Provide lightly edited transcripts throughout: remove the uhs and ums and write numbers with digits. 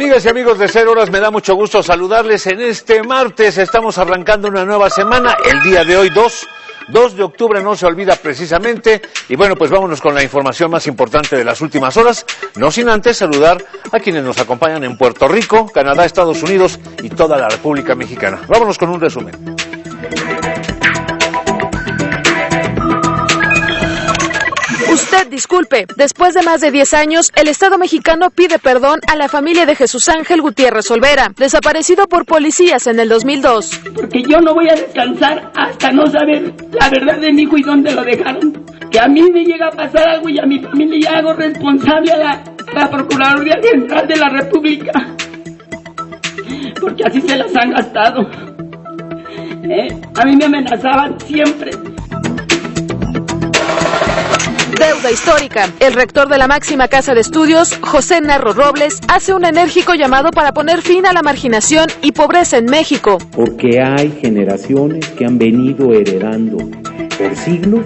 Amigas y amigos de Cero Horas, me da mucho gusto saludarles en este martes. Estamos arrancando una nueva semana, el día de hoy 2 de octubre, no se olvida precisamente. Y bueno, pues vámonos con la información más importante de las últimas horas, no sin antes saludar a quienes nos acompañan en Puerto Rico, Canadá, Estados Unidos y toda la República Mexicana. Vámonos con un resumen. Usted disculpe, después de más de 10 años, el Estado mexicano pide perdón a la familia de Jesús Ángel Gutiérrez Olvera, desaparecido por policías en el 2002. Porque yo no voy a descansar hasta no saber la verdad de mi hijo y dónde lo dejaron. Que a mí me llega a pasar algo y a mi familia hago responsable a la Procuraduría General de la República. Porque así se las han gastado. A mí me amenazaban siempre. Deuda histórica. El rector de la máxima casa de estudios, José Narro Robles, hace un enérgico llamado para poner fin a la marginación y pobreza en México. Porque hay generaciones que han venido heredando por siglos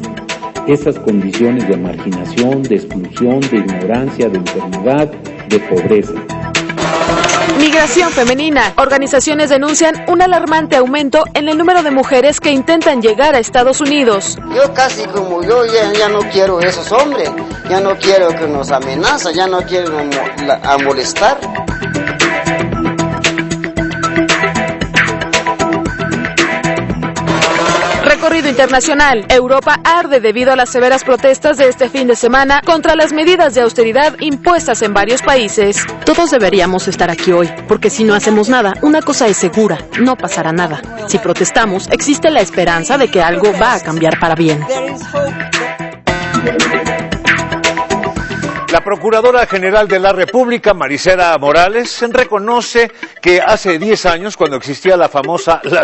esas condiciones de marginación, de exclusión, de ignorancia, de enfermedad, de pobreza. Migración femenina. Organizaciones denuncian un alarmante aumento en el número de mujeres que intentan llegar a Estados Unidos. Yo casi como yo ya no quiero esos hombres, ya no quiero que nos amenazan, ya no quiero a molestar. Recorrido internacional. Europa arde debido a las severas protestas de este fin de semana contra las medidas de austeridad impuestas en varios países. Todos deberíamos estar aquí hoy, porque si no hacemos nada, una cosa es segura, no pasará nada. Si protestamos, existe la esperanza de que algo va a cambiar para bien. La Procuradora General de la República, Marisela Morales, reconoce que hace 10 años, cuando existía la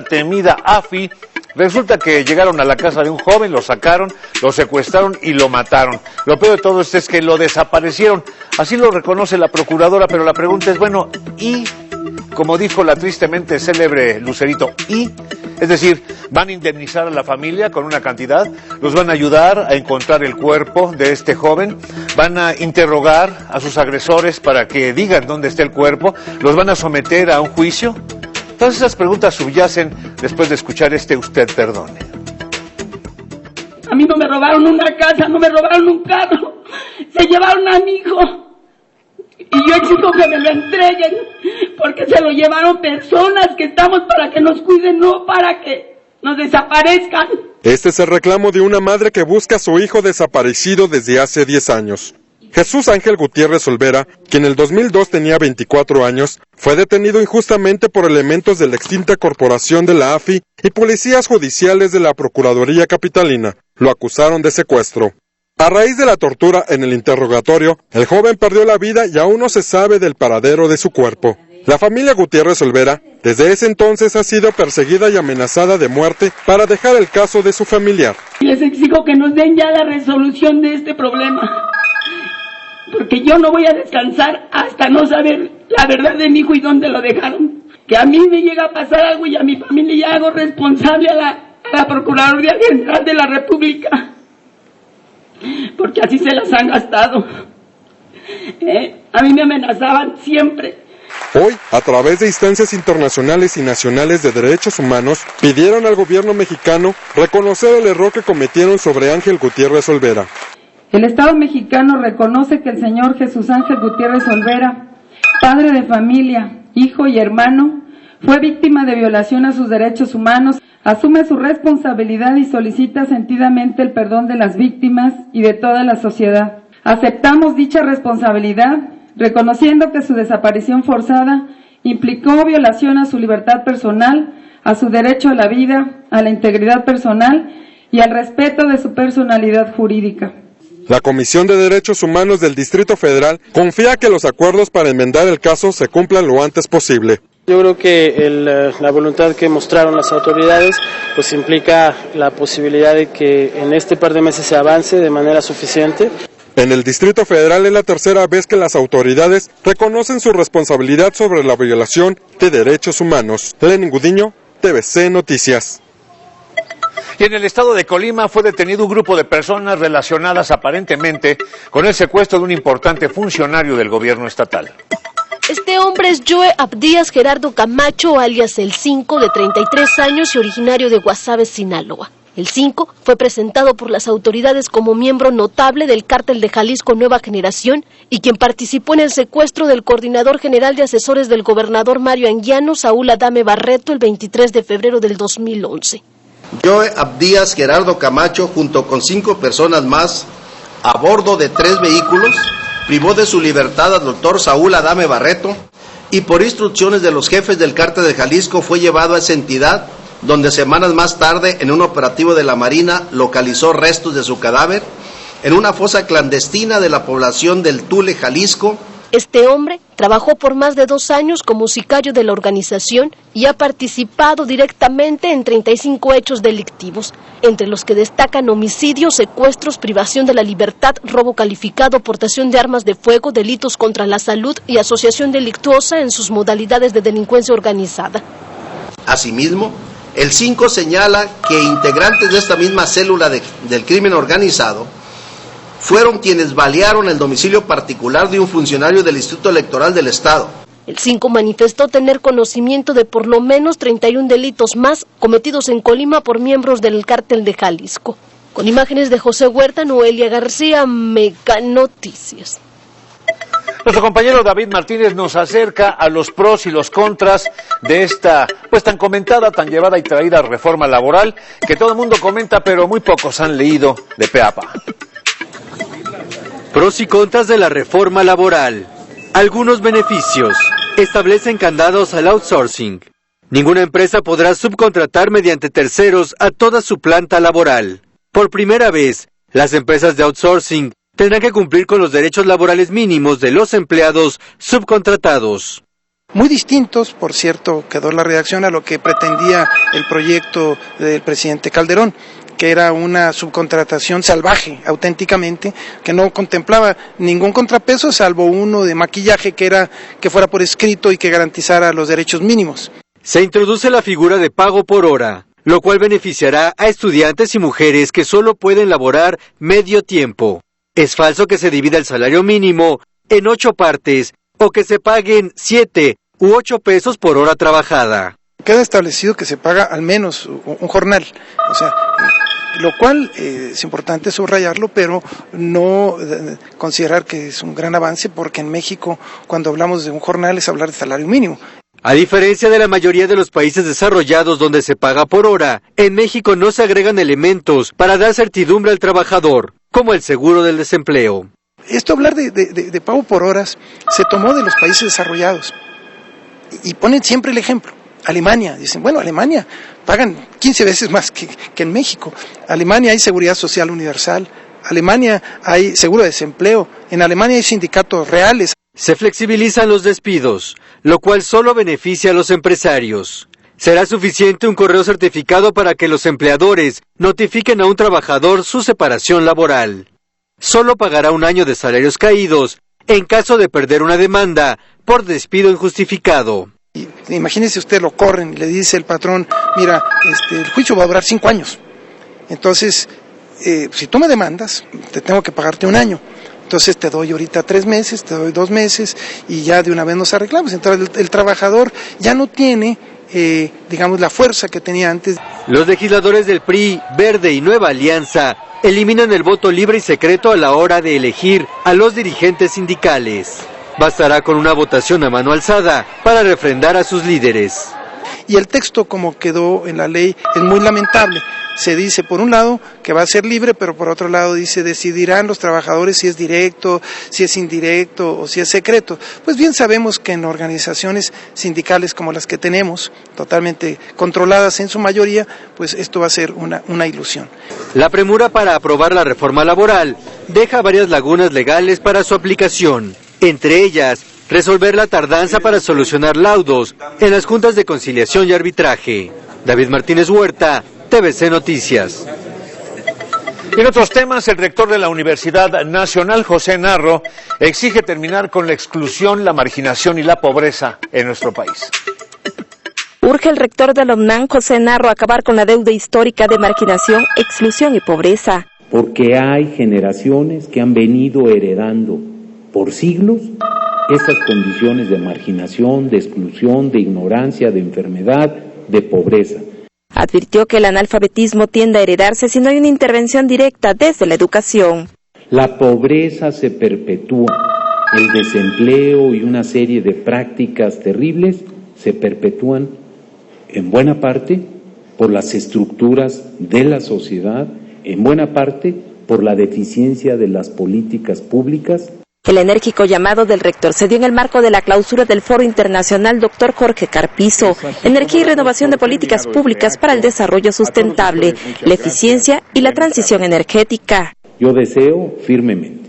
temida AFI, resulta que llegaron a la casa de un joven, lo sacaron, lo secuestraron y lo mataron. Lo peor de todo esto es que lo desaparecieron. Así lo reconoce la Procuradora, pero la pregunta es, bueno, ¿y? Como dijo la tristemente célebre Lucerito, ¿y? Es decir, van a indemnizar a la familia con una cantidad, los van a ayudar a encontrar el cuerpo de este joven, van a interrogar a sus agresores para que digan dónde está el cuerpo, los van a someter a un juicio. Todas esas preguntas subyacen después de escuchar Usted perdone. A mí no me robaron una casa, no me robaron un carro, se llevaron a mi hijo. Y yo exijo que me lo entreguen, porque se lo llevaron personas que estamos para que nos cuiden, no para que nos desaparezcan. Este es el reclamo de una madre que busca a su hijo desaparecido desde hace 10 años. Jesús Ángel Gutiérrez Olvera, quien en el 2002 tenía 24 años, fue detenido injustamente por elementos de la extinta corporación de la AFI y policías judiciales de la Procuraduría Capitalina. Lo acusaron de secuestro. A raíz de la tortura en el interrogatorio, el joven perdió la vida y aún no se sabe del paradero de su cuerpo. La familia Gutiérrez Olvera, desde ese entonces, ha sido perseguida y amenazada de muerte para dejar el caso de su familiar. Les exijo que nos den ya la resolución de este problema, porque yo no voy a descansar hasta no saber la verdad de mi hijo y dónde lo dejaron. Que a mí me llega a pasar algo y a mi familia hago responsable a la Procuraduría General de la República. Porque así se las han gastado. A mí me amenazaban siempre. Hoy, a través de instancias internacionales y nacionales de derechos humanos, pidieron al gobierno mexicano reconocer el error que cometieron sobre Ángel Gutiérrez Olvera. El Estado mexicano reconoce que el señor Jesús Ángel Gutiérrez Olvera, padre de familia, hijo y hermano, fue víctima de violación a sus derechos humanos, asume su responsabilidad y solicita sentidamente el perdón de las víctimas y de toda la sociedad. Aceptamos dicha responsabilidad, reconociendo que su desaparición forzada implicó violación a su libertad personal, a su derecho a la vida, a la integridad personal y al respeto de su personalidad jurídica. La Comisión de Derechos Humanos del Distrito Federal confía que los acuerdos para enmendar el caso se cumplan lo antes posible. Yo creo que la voluntad que mostraron las autoridades pues implica la posibilidad de que en este par de meses se avance de manera suficiente. En el Distrito Federal es la tercera vez que las autoridades reconocen su responsabilidad sobre la violación de derechos humanos. Lenin Gudiño, TVC Noticias. Y en el estado de Colima fue detenido un grupo de personas relacionadas aparentemente con el secuestro de un importante funcionario del gobierno estatal. Este hombre es Joe Abdías Gerardo Camacho, alias El 5, de 33 años y originario de Guasave, Sinaloa. El 5 fue presentado por las autoridades como miembro notable del Cártel de Jalisco Nueva Generación y quien participó en el secuestro del coordinador general de asesores del gobernador Mario Anguiano, Saúl Adame Barreto, el 23 de febrero del 2011. Joe Abdías Gerardo Camacho, junto con 5 personas más, a bordo de 3 vehículos, privó de su libertad al doctor Saúl Adame Barreto y por instrucciones de los jefes del Cártel de Jalisco fue llevado a esa entidad, donde semanas más tarde, en un operativo de la Marina, localizó restos de su cadáver en una fosa clandestina de la población del Tule, Jalisco. Este hombre trabajó por más de 2 años como sicario de la organización y ha participado directamente en 35 hechos delictivos, entre los que destacan homicidios, secuestros, privación de la libertad, robo calificado, portación de armas de fuego, delitos contra la salud y asociación delictuosa en sus modalidades de delincuencia organizada. Asimismo, el 5 señala que integrantes de esta misma célula del crimen organizado fueron quienes balearon el domicilio particular de un funcionario del Instituto Electoral del Estado. El 5 manifestó tener conocimiento de por lo menos 31 delitos más cometidos en Colima por miembros del Cártel de Jalisco. Con imágenes de José Huerta, Noelia García, Mega Noticias. Nuestro compañero David Martínez nos acerca a los pros y los contras de esta, pues tan comentada, tan llevada y traída reforma laboral, que todo el mundo comenta, pero muy pocos han leído de pe a pa. Pros y contras de la reforma laboral. Algunos beneficios. Establecen candados al outsourcing. Ninguna empresa podrá subcontratar mediante terceros a toda su planta laboral. Por primera vez, las empresas de outsourcing tendrán que cumplir con los derechos laborales mínimos de los empleados subcontratados. Muy distintos, por cierto, quedó la redacción a lo que pretendía el proyecto del presidente Calderón, que era una subcontratación salvaje, auténticamente, que no contemplaba ningún contrapeso, salvo uno de maquillaje que fuera por escrito y que garantizara los derechos mínimos. Se introduce la figura de pago por hora, lo cual beneficiará a estudiantes y mujeres que solo pueden laborar medio tiempo. Es falso que se divida el salario mínimo en 8 partes o que se paguen 7 u 8 pesos por hora trabajada. Queda establecido que se paga al menos un jornal, o sea, lo cual es importante subrayarlo, pero no considerar que es un gran avance, porque en México, cuando hablamos de un jornal, es hablar de salario mínimo. A diferencia de la mayoría de los países desarrollados donde se paga por hora, en México no se agregan elementos para dar certidumbre al trabajador, como el seguro del desempleo. Esto hablar de pago por horas se tomó de los países desarrollados y ponen siempre el ejemplo. Alemania, dicen, bueno, Alemania pagan 15 veces más que en México. Alemania hay seguridad social universal, Alemania hay seguro de desempleo, en Alemania hay sindicatos reales. Se flexibilizan los despidos, lo cual solo beneficia a los empresarios. Será suficiente un correo certificado para que los empleadores notifiquen a un trabajador su separación laboral. Solo pagará 1 año de salarios caídos en caso de perder una demanda por despido injustificado. Imagínese usted, lo corren y le dice el patrón, mira, el juicio va a durar 5 años. Entonces, si tú me demandas, te tengo que pagarte 1 año. Entonces te doy ahorita 3 meses, te doy 2 meses y ya de una vez nos arreglamos. Entonces el trabajador ya no tiene, digamos, la fuerza que tenía antes. Los legisladores del PRI, Verde y Nueva Alianza eliminan el voto libre y secreto a la hora de elegir a los dirigentes sindicales. Bastará con una votación a mano alzada para refrendar a sus líderes. Y el texto como quedó en la ley es muy lamentable. Se dice por un lado que va a ser libre, pero por otro lado dice decidirán los trabajadores si es directo, si es indirecto o si es secreto. Pues bien sabemos que en organizaciones sindicales como las que tenemos, totalmente controladas en su mayoría, pues esto va a ser una ilusión. La premura para aprobar la reforma laboral deja varias lagunas legales para su aplicación. Entre ellas, resolver la tardanza para solucionar laudos en las juntas de conciliación y arbitraje. David Martínez Huerta, TVC Noticias. En otros temas, el rector de la Universidad Nacional, José Narro, exige terminar con la exclusión, la marginación y la pobreza en nuestro país. Urge el rector de la UNAM, José Narro, acabar con la deuda histórica de marginación, exclusión y pobreza. Porque hay generaciones que han venido heredando por siglos esas condiciones de marginación, de exclusión, de ignorancia, de enfermedad, de pobreza. Advirtió que el analfabetismo tiende a heredarse si no hay una intervención directa desde la educación. La pobreza se perpetúa, el desempleo y una serie de prácticas terribles se perpetúan en buena parte por las estructuras de la sociedad, en buena parte por la deficiencia de las políticas públicas. El enérgico llamado del rector se dio en el marco de la clausura del Foro Internacional Dr. Jorge Carpizo, Energía y Renovación de Políticas Públicas para el Desarrollo Sustentable, la Eficiencia y la Transición Energética. Yo deseo firmemente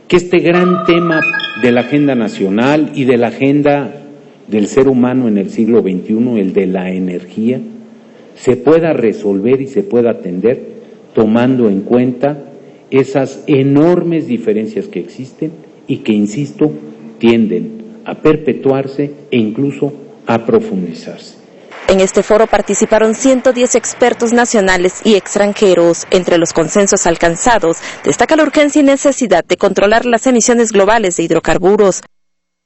que este gran tema de la agenda nacional y de la agenda del ser humano en el siglo XXI, el de la energía, se pueda resolver y se pueda atender tomando en cuenta esas enormes diferencias que existen y que, insisto, tienden a perpetuarse e incluso a profundizarse. En este foro participaron 110 expertos nacionales y extranjeros. Entre los consensos alcanzados, destaca la urgencia y necesidad de controlar las emisiones globales de hidrocarburos,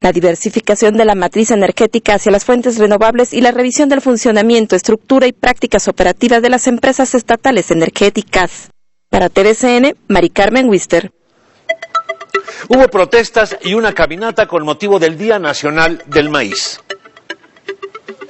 la diversificación de la matriz energética hacia las fuentes renovables y la revisión del funcionamiento, estructura y prácticas operativas de las empresas estatales energéticas. Para TVCN, Mari Carmen Wister. Hubo protestas y una caminata con motivo del Día Nacional del Maíz.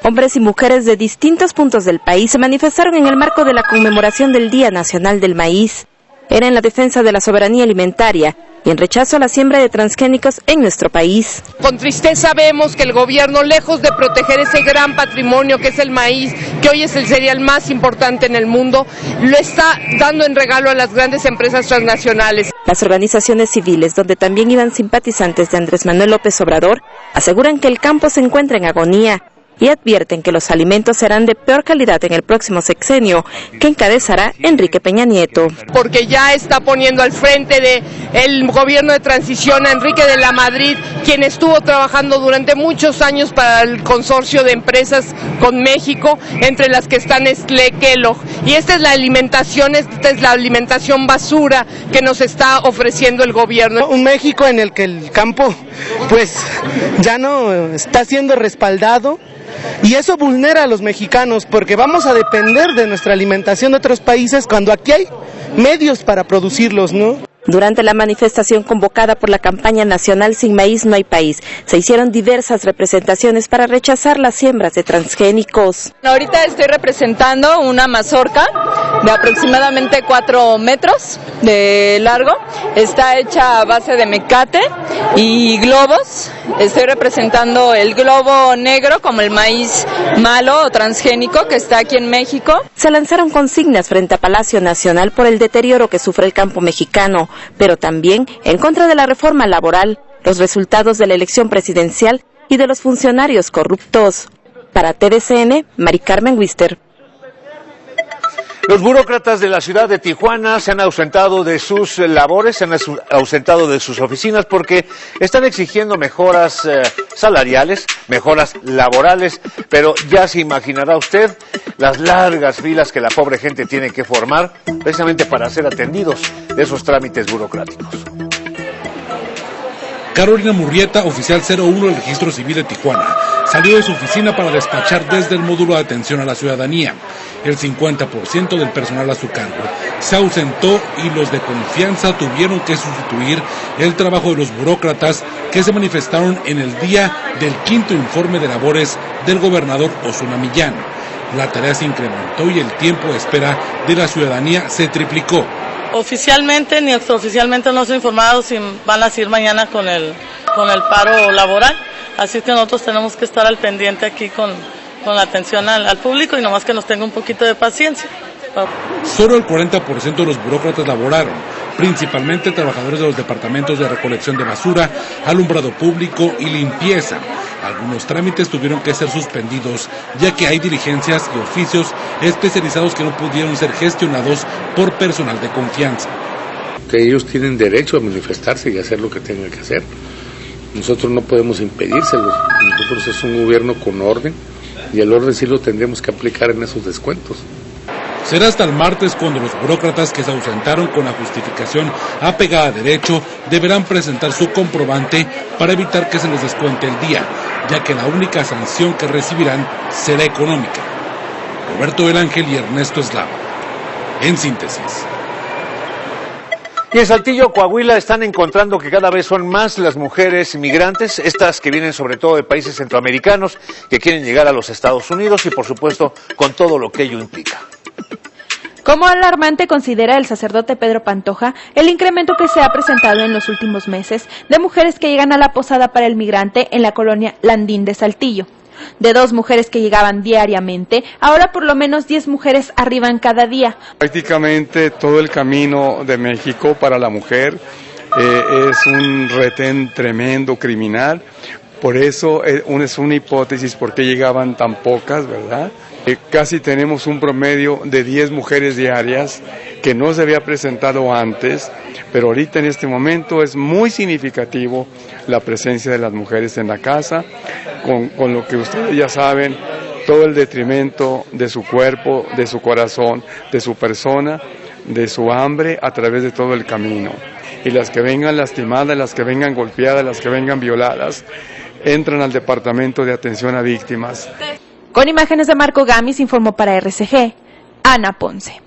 Hombres y mujeres de distintos puntos del país se manifestaron en el marco de la conmemoración del Día Nacional del Maíz. Era en la defensa de la soberanía alimentaria y en rechazo a la siembra de transgénicos en nuestro país. Con tristeza vemos que el gobierno, lejos de proteger ese gran patrimonio que es el maíz, que hoy es el cereal más importante en el mundo, lo está dando en regalo a las grandes empresas transnacionales. Las organizaciones civiles, donde también iban simpatizantes de Andrés Manuel López Obrador, aseguran que el campo se encuentra en agonía y advierten que los alimentos serán de peor calidad en el próximo sexenio que encabezará Enrique Peña Nieto. Porque ya está poniendo al frente del gobierno de transición a Enrique de la Madrid, quien estuvo trabajando durante muchos años para el consorcio de empresas con México, entre las que está Nestlé, Kellogg. Y esta es la alimentación basura que nos está ofreciendo el gobierno. Un México en el que el campo pues ya no está siendo respaldado. Y eso vulnera a los mexicanos porque vamos a depender de nuestra alimentación de otros países cuando aquí hay medios para producirlos, ¿no? Durante la manifestación convocada por la campaña nacional Sin Maíz No Hay País, se hicieron diversas representaciones para rechazar las siembras de transgénicos. Ahorita estoy representando una mazorca de aproximadamente 4 metros de largo. Está hecha a base de mecate y globos. Estoy representando el globo negro como el maíz malo o transgénico que está aquí en México. Se lanzaron consignas frente a Palacio Nacional por el deterioro que sufre el campo mexicano, pero también en contra de la reforma laboral, los resultados de la elección presidencial y de los funcionarios corruptos. Para TVCN, Mari Carmen Wister. Los burócratas de la ciudad de Tijuana se han ausentado de sus labores, se han ausentado de sus oficinas porque están exigiendo mejoras salariales, mejoras laborales, pero ya se imaginará usted las largas filas que la pobre gente tiene que formar precisamente para ser atendidos de esos trámites burocráticos. Carolina Murrieta, oficial 01 del Registro Civil de Tijuana, salió de su oficina para despachar desde el módulo de atención a la ciudadanía. El 50% del personal a su cargo se ausentó y los de confianza tuvieron que sustituir el trabajo de los burócratas que se manifestaron en el día del quinto informe de labores del gobernador Osuna Millán. La tarea se incrementó y el tiempo de espera de la ciudadanía se triplicó. Oficialmente ni extraoficialmente no se ha informado si van a seguir mañana con el paro laboral, así que nosotros tenemos que estar al pendiente aquí con la atención al público y nomás que nos tenga un poquito de paciencia. Solo el 40% de los burócratas laboraron, principalmente trabajadores de los departamentos de recolección de basura, alumbrado público y limpieza. Algunos trámites tuvieron que ser suspendidos, ya que hay diligencias y oficios especializados que no pudieron ser gestionados por personal de confianza. Ellos tienen derecho a manifestarse y hacer lo que tengan que hacer. Nosotros no podemos impedírselos. Nosotros es un gobierno con orden y el orden sí lo tendremos que aplicar en esos descuentos. Será hasta el martes cuando los burócratas que se ausentaron con la justificación apegada a derecho deberán presentar su comprobante para evitar que se les descuente el día, ya que la única sanción que recibirán será económica. Roberto del Ángel y Ernesto Eslava. En síntesis. Y en Saltillo, Coahuila, están encontrando que cada vez son más las mujeres migrantes, estas que vienen sobre todo de países centroamericanos, que quieren llegar a los Estados Unidos y, por supuesto, con todo lo que ello implica. Como alarmante considera el sacerdote Pedro Pantoja el incremento que se ha presentado en los últimos meses de mujeres que llegan a la posada para el migrante en la colonia Landín de Saltillo. De 2 mujeres que llegaban diariamente, ahora por lo menos 10 mujeres arriban cada día. Prácticamente todo el camino de México para la mujer es un retén tremendo, criminal. Por eso es una hipótesis por qué llegaban tan pocas, ¿verdad? Casi tenemos un promedio de 10 mujeres diarias que no se había presentado antes, pero ahorita en este momento es muy significativo la presencia de las mujeres en la casa, con lo que ustedes ya saben, todo el detrimento de su cuerpo, de su corazón, de su persona, de su hambre a través de todo el camino. Y las que vengan lastimadas, las que vengan golpeadas, las que vengan violadas, entran al Departamento de Atención a Víctimas. Con imágenes de Marco Gamis, informó para RCG, Ana Ponce.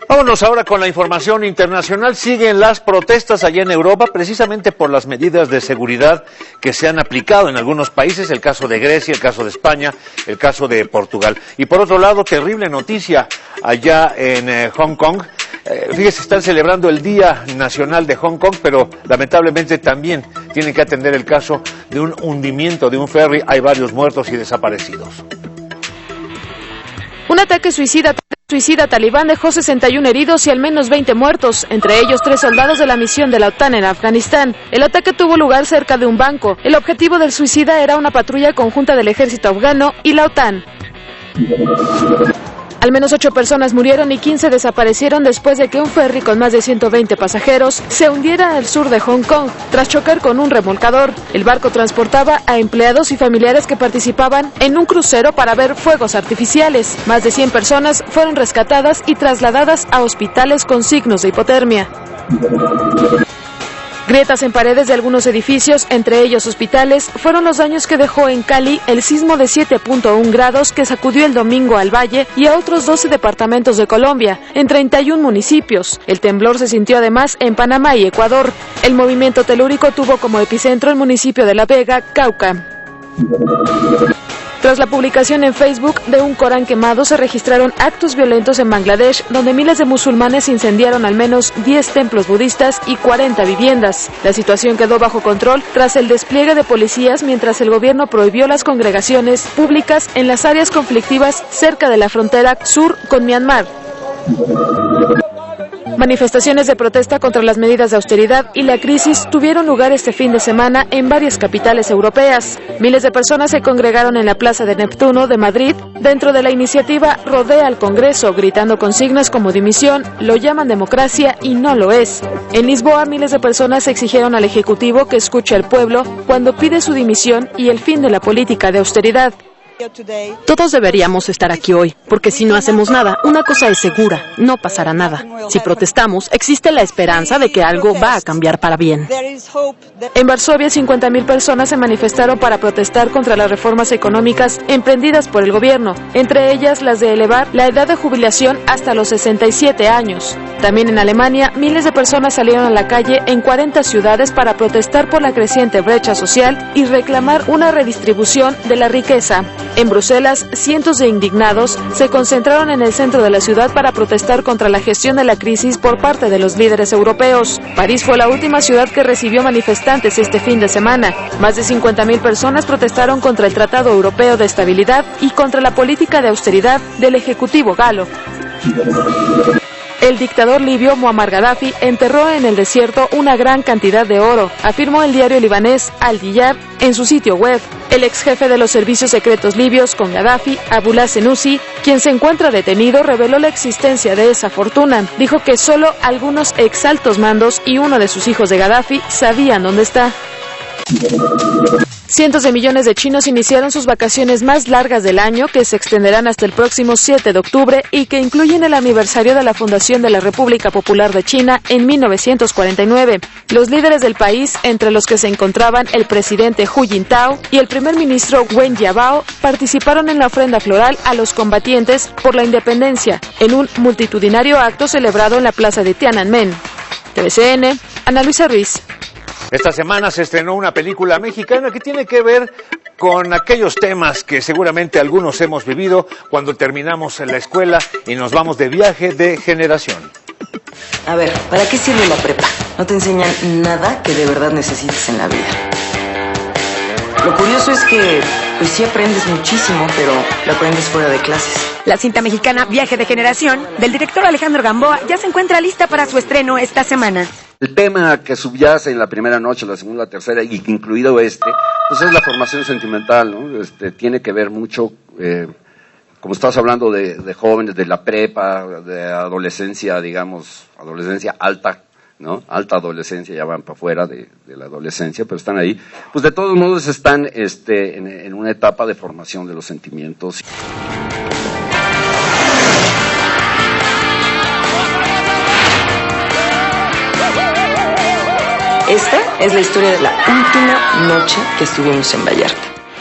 Vámonos ahora con la información internacional. Siguen las protestas allá en Europa, precisamente por las medidas de seguridad que se han aplicado en algunos países, el caso de Grecia, el caso de España, el caso de Portugal. Y por otro lado, terrible noticia allá en Hong Kong. Fíjese, están celebrando el Día Nacional de Hong Kong, pero lamentablemente también tienen que atender el caso de un hundimiento de un ferry. Hay varios muertos y desaparecidos. Un ataque suicida talibán dejó 61 heridos y al menos 20 muertos, entre ellos 3 soldados de la misión de la OTAN en Afganistán. El ataque tuvo lugar cerca de un banco. El objetivo del suicida era una patrulla conjunta del ejército afgano y la OTAN. Al menos 8 personas murieron y 15 desaparecieron después de que un ferry con más de 120 pasajeros se hundiera al sur de Hong Kong tras chocar con un remolcador. El barco transportaba a empleados y familiares que participaban en un crucero para ver fuegos artificiales. Más de 100 personas fueron rescatadas y trasladadas a hospitales con signos de hipotermia. Grietas en paredes de algunos edificios, entre ellos hospitales, fueron los daños que dejó en Cali el sismo de 7.1 grados que sacudió el domingo al valle y a otros 12 departamentos de Colombia, en 31 municipios. El temblor se sintió además en Panamá y Ecuador. El movimiento telúrico tuvo como epicentro el municipio de La Vega, Cauca. Tras la publicación en Facebook de un Corán quemado, se registraron actos violentos en Bangladesh, donde miles de musulmanes incendiaron al menos 10 templos budistas y 40 viviendas. La situación quedó bajo control tras el despliegue de policías, mientras el gobierno prohibió las congregaciones públicas en las áreas conflictivas cerca de la frontera sur con Myanmar. Manifestaciones de protesta contra las medidas de austeridad y la crisis tuvieron lugar este fin de semana en varias capitales europeas. Miles de personas se congregaron en la Plaza de Neptuno de Madrid dentro de la iniciativa Rodea al Congreso, gritando consignas como dimisión, lo llaman democracia y no lo es. En Lisboa, miles de personas exigieron al Ejecutivo que escuche al pueblo cuando pide su dimisión y el fin de la política de austeridad. Todos deberíamos estar aquí hoy, porque si no hacemos nada, una cosa es segura, no pasará nada. Si protestamos, existe la esperanza de que algo va a cambiar para bien. En Varsovia, 50.000 personas se manifestaron para protestar contra las reformas económicas emprendidas por el gobierno, entre ellas las de elevar la edad de jubilación hasta los 67 años. También en Alemania, miles de personas salieron a la calle en 40 ciudades para protestar por la creciente brecha social y reclamar una redistribución de la riqueza. En Bruselas, cientos de indignados se concentraron en el centro de la ciudad para protestar contra la gestión de la crisis por parte de los líderes europeos. París fue la última ciudad que recibió manifestantes este fin de semana. Más de 50.000 personas protestaron contra el Tratado Europeo de Estabilidad y contra la política de austeridad del Ejecutivo galo. El dictador libio Muammar Gaddafi enterró en el desierto una gran cantidad de oro, afirmó el diario libanés Al-Diyar en su sitio web. El ex jefe de los servicios secretos libios con Gaddafi, Abdullah Senussi, quien se encuentra detenido, reveló la existencia de esa fortuna. Dijo que solo algunos ex altos mandos y uno de sus hijos de Gaddafi sabían dónde está. Cientos de millones de chinos iniciaron sus vacaciones más largas del año, que se extenderán hasta el próximo 7 de octubre y que incluyen el aniversario de la fundación de la República Popular de China en 1949. Los líderes del país, entre los que se encontraban el presidente Hu Jintao y el primer ministro Wen Jiabao, participaron en la ofrenda floral a los combatientes por la independencia, en un multitudinario acto celebrado en la plaza de Tiananmen. TVCN, Ana Luisa Ruiz. Esta semana se estrenó una película mexicana que tiene que ver con aquellos temas que seguramente algunos hemos vivido cuando terminamos en la escuela y nos vamos de viaje de generación. A ver, ¿para qué sirve la prepa? No te enseñan nada que de verdad necesites en la vida. Lo curioso es que, pues sí aprendes muchísimo, pero lo aprendes fuera de clases. La cinta mexicana Viaje de Generación, del director Alejandro Gamboa, ya se encuentra lista para su estreno esta semana. El tema que subyace en la primera noche, la segunda, la tercera, y incluido pues es la formación sentimental, ¿no? Tiene que ver mucho, como estás hablando de jóvenes, de la prepa, de adolescencia, digamos, adolescencia alta, ¿no? Alta adolescencia, ya van para afuera de la adolescencia, pero están ahí. Pues de todos modos están en una etapa de formación de los sentimientos. Esta es la historia de la última noche que estuvimos en Vallarta.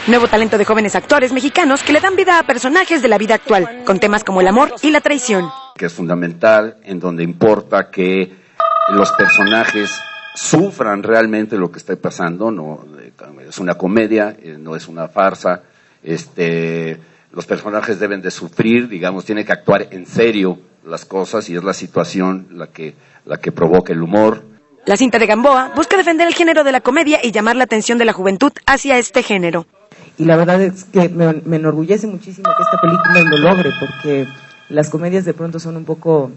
Nuevo talento de jóvenes actores mexicanos que le dan vida a personajes de la vida actual, con temas como el amor y la traición. Que es fundamental, en donde importa que los personajes sufran realmente lo que está pasando, no es una comedia, no es una farsa, los personajes deben de sufrir, digamos, tienen que actuar en serio las cosas y es la situación la que provoca el humor. La cinta de Gamboa busca defender el género de la comedia y llamar la atención de la juventud hacia este género. Y la verdad es que me enorgullece muchísimo que esta película lo logre, porque las comedias de pronto son un poco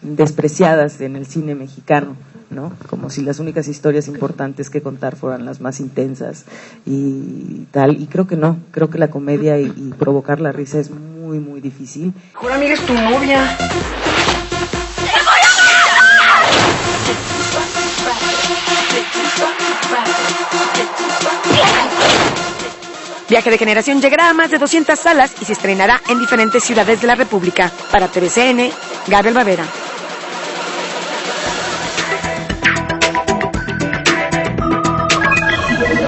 despreciadas en el cine mexicano, ¿no? Como si las únicas historias importantes que contar fueran las más intensas y tal. Y creo que no, creo que la comedia y provocar la risa es muy, muy difícil. Mejor amiga es tu novia. Viaje de Generación llegará a más de 200 salas y se estrenará en diferentes ciudades de la República. Para TVCN, Gabriel Bavera.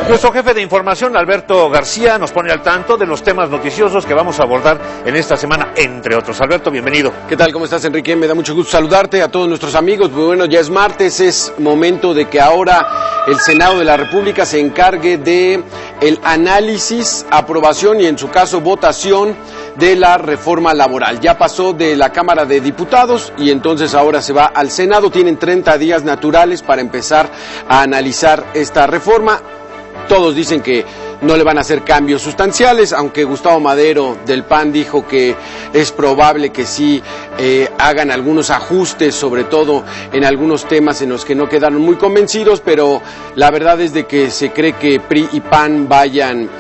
Nuestro jefe de información, Alberto García, nos pone al tanto de los temas noticiosos que vamos a abordar en esta semana, entre otros. Alberto, bienvenido. ¿Qué tal? ¿Cómo estás, Enrique? Me da mucho gusto saludarte a todos nuestros amigos. Pues bueno, ya es martes, es momento de que ahora el Senado de la República se encargue de el análisis, aprobación y, en su caso, votación de la reforma laboral. Ya pasó de la Cámara de Diputados y entonces ahora se va al Senado. Tienen 30 días naturales para empezar a analizar esta reforma. Todos dicen que no le van a hacer cambios sustanciales, aunque Gustavo Madero del PAN dijo que es probable que sí hagan algunos ajustes, sobre todo en algunos temas en los que no quedaron muy convencidos, pero la verdad es de que se cree que PRI y PAN vayan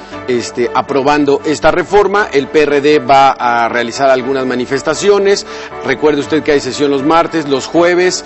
aprobando esta reforma. El PRD va a realizar algunas manifestaciones. Recuerde usted que hay sesión los martes, los jueves,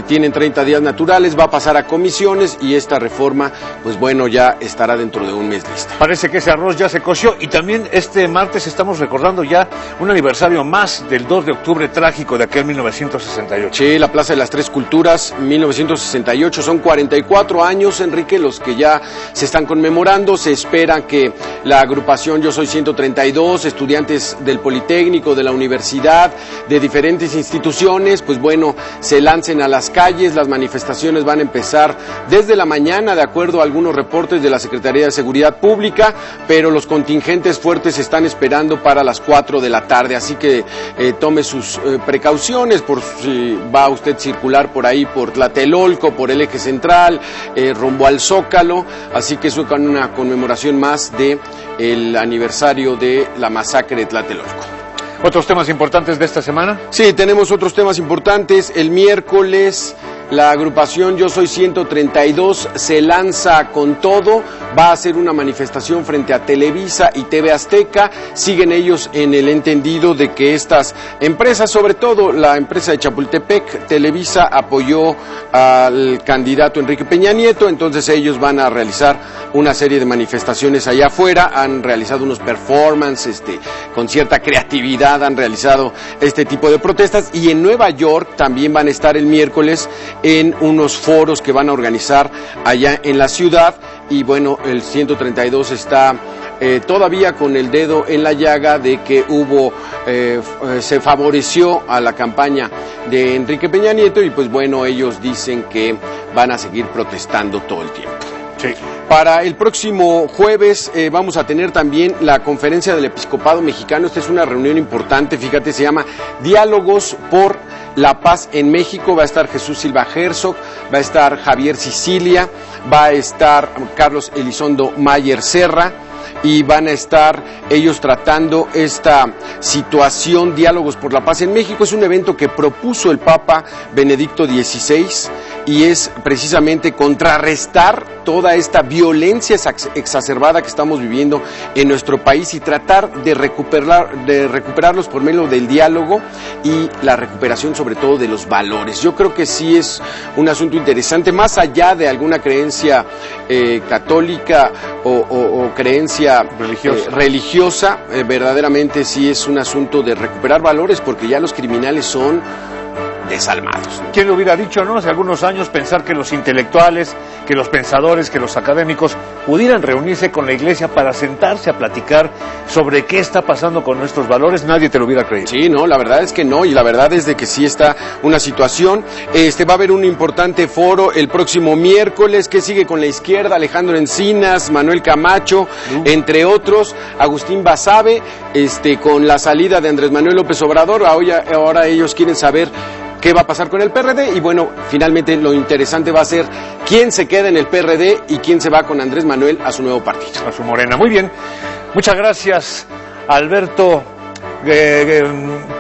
tienen 30 días naturales, va a pasar a comisiones y esta reforma, pues bueno, ya estará dentro de un mes lista. Parece que ese arroz ya se coció y también este martes estamos recordando ya un aniversario más del 2 de octubre trágico de aquel 1968. Sí, la Plaza de las Tres Culturas, 1968, son 44 años, Enrique, los que ya se están conmemorando. Se espera que la agrupación Yo Soy 132, estudiantes del Politécnico, de la universidad, de diferentes instituciones, pues bueno, se lancen a las calles. Las manifestaciones van a empezar desde la mañana, de acuerdo a algunos reportes de la Secretaría de Seguridad Pública, pero los contingentes fuertes se están esperando para las 4 de la tarde, así que tome sus precauciones por si va usted a circular por ahí, por Tlatelolco, por el eje central, rumbo al Zócalo, así que eso con una conmemoración más de el aniversario de la masacre de Tlatelolco. ¿Otros temas importantes de esta semana? Sí, tenemos otros temas importantes. El miércoles La agrupación Yo Soy 132 se lanza con todo, va a hacer una manifestación frente a Televisa y TV Azteca. Siguen ellos en el entendido de que estas empresas, sobre todo la empresa de Chapultepec, Televisa apoyó al candidato Enrique Peña Nieto, entonces ellos van a realizar una serie de manifestaciones allá afuera, han realizado unos performances con cierta creatividad, han realizado este tipo de protestas, y en Nueva York también van a estar el miércoles en unos foros que van a organizar allá en la ciudad. Y bueno, el 132 está todavía con el dedo en la llaga de que se favoreció a la campaña de Enrique Peña Nieto, y pues bueno, ellos dicen que van a seguir protestando todo el tiempo. Sí. Para el próximo jueves vamos a tener también la conferencia del Episcopado Mexicano. Esta es una reunión importante, fíjate, se llama Diálogos por la Paz en México. Va a estar Jesús Silva Herzog, va a estar Javier Sicilia, va a estar Carlos Elizondo Mayer Serra, y van a estar ellos tratando esta situación, Diálogos por la Paz en México. Es un evento que propuso el Papa Benedicto XVI y es precisamente contrarrestar toda esta violencia exacerbada que estamos viviendo en nuestro país y tratar de recuperarlos por medio del diálogo y la recuperación sobre todo de los valores. Yo creo que sí es un asunto interesante, más allá de alguna creencia católica o creencia religiosa, verdaderamente sí es un asunto de recuperar valores, porque ya los criminales son desalmados. ¿Quién lo hubiera dicho, no? Hace algunos años pensar que los intelectuales, que los pensadores, que los académicos pudieran reunirse con la Iglesia para sentarse a platicar sobre qué está pasando con nuestros valores, nadie te lo hubiera creído. Sí, no, la verdad es que no, y la verdad es de que sí está una situación. Va a haber un importante foro el próximo miércoles, que sigue con la izquierda, Alejandro Encinas, Manuel Camacho, entre otros, Agustín Basabe, con la salida de Andrés Manuel López Obrador. Ahora ellos quieren saber qué va a pasar con el PRD, y bueno, finalmente lo interesante va a ser quién se queda en el PRD y quién se va con Andrés Manuel a su nuevo partido. A su Morena. Muy bien. Muchas gracias, Alberto.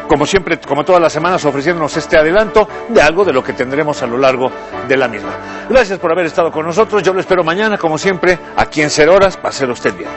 Como siempre, como todas las semanas, ofreciéndonos este adelanto de algo de lo que tendremos a lo largo de la misma. Gracias por haber estado con nosotros. Yo lo espero mañana, como siempre, aquí en 0 Horas. Páselo usted bien.